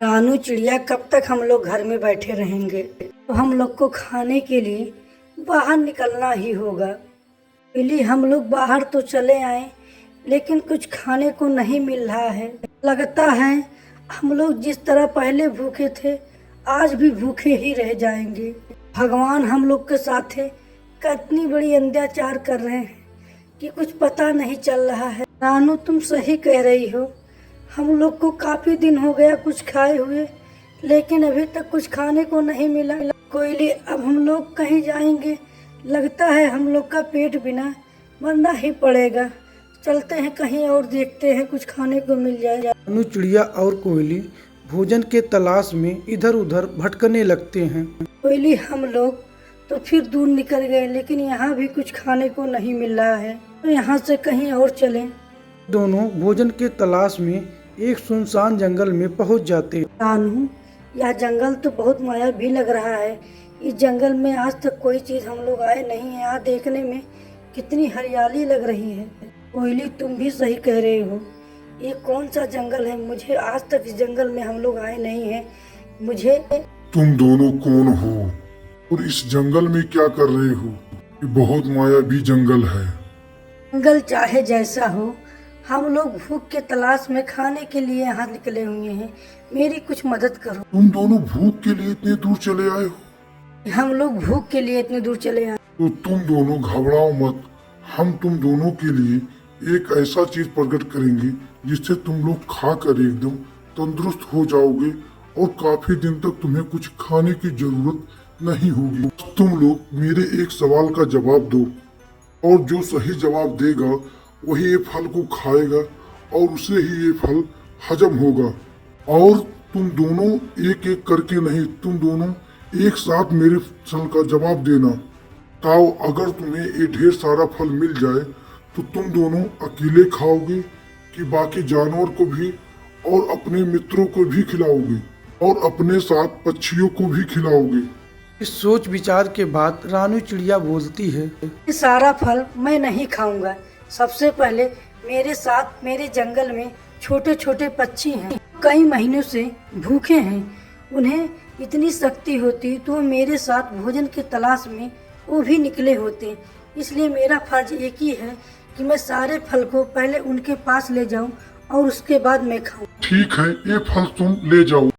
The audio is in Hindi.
रानू चिड़िया, कब तक हम लोग घर में बैठे रहेंगे? तो हम लोग को खाने के लिए बाहर निकलना ही होगा। पहले हम लोग बाहर तो चले आए, लेकिन कुछ खाने को नहीं मिल रहा है। लगता है हम लोग जिस तरह पहले भूखे थे, आज भी भूखे ही रह जाएंगे। भगवान हम लोग के साथ है, कितनी बड़ी अत्याचार कर रहे हैं कि कुछ पता नहीं चल रहा है। रानू, तुम सही कह रही हो। हम लोग को काफी दिन हो गया कुछ खाए हुए, लेकिन अभी तक कुछ खाने को नहीं मिला। कोयली, अब हम लोग कहीं जाएंगे? लगता है हम लोग का पेट बिना मरना ही पड़ेगा। चलते हैं कहीं और, देखते हैं कुछ खाने को मिल जाए। रानू चिड़िया और कोयली भोजन के तलाश में इधर उधर भटकने लगते हैं। कोयली, हम लोग तो फिर दूर निकल गए, लेकिन यहाँ भी कुछ खाने को नहीं मिल रहा है, तो यहाँ से कहीं और चलें। दोनों भोजन के तलाश में एक सुनसान जंगल में पहुंच जाते हैं। रानू, यह जंगल तो बहुत माया भी लग रहा है। इस जंगल में आज तक कोई चीज हम लोग आए नहीं है। यहाँ देखने में कितनी हरियाली लग रही है। कोयली, तुम भी सही कह रहे हो। ये कौन सा जंगल है? मुझे आज तक इस जंगल में हम लोग आए नहीं है। मुझे तुम दोनों कौन हो और इस जंगल में क्या कर रहे हो? ये बहुत मायावी जंगल है। जंगल चाहे जैसा हो, हम लोग भूख के तलाश में खाने के लिए यहाँ निकले हुए हैं। मेरी कुछ मदद करो। तुम दोनों भूख के लिए इतने दूर चले आए हो? हम लोग भूख के लिए इतने दूर चले आए। तो तुम दोनों घबराओ मत। हम तुम दोनों के लिए एक ऐसा चीज प्रकट करेंगे जिससे तुम लोग खाकर एकदम तंदुरुस्त हो जाओगे और काफी दिन तक तुम्हें कुछ खाने की जरूरत नहीं होगी। तुम लोग मेरे एक सवाल का जवाब दो, और जो सही जवाब देगा वही ये फल को खाएगा और उसे ही ये फल हजम होगा। और तुम दोनों एक एक करके नहीं, तुम दोनों एक साथ मेरे सवाल का जवाब देना। ताओ, अगर तुम्हें ये ढेर सारा फल मिल जाए तो तुम दोनों अकेले खाओगे कि बाकी जानवर को भी और अपने मित्रों को भी खिलाओगे और अपने साथ पक्षियों को भी खिलाओगे? इस सोच विचार के बाद रानू चिड़िया बोलती है, ये सारा फल मैं नहीं खाऊंगा। सबसे पहले मेरे साथ मेरे जंगल में छोटे छोटे पक्षी हैं, कई महीनों से भूखे हैं। उन्हें इतनी शक्ति होती तो मेरे साथ भोजन की तलाश में वो भी निकले होते। इसलिए मेरा फर्ज एक ही है कि मैं सारे फल को पहले उनके पास ले जाऊं और उसके बाद मैं खाऊं। ठीक है, ये फल तुम ले जाओ।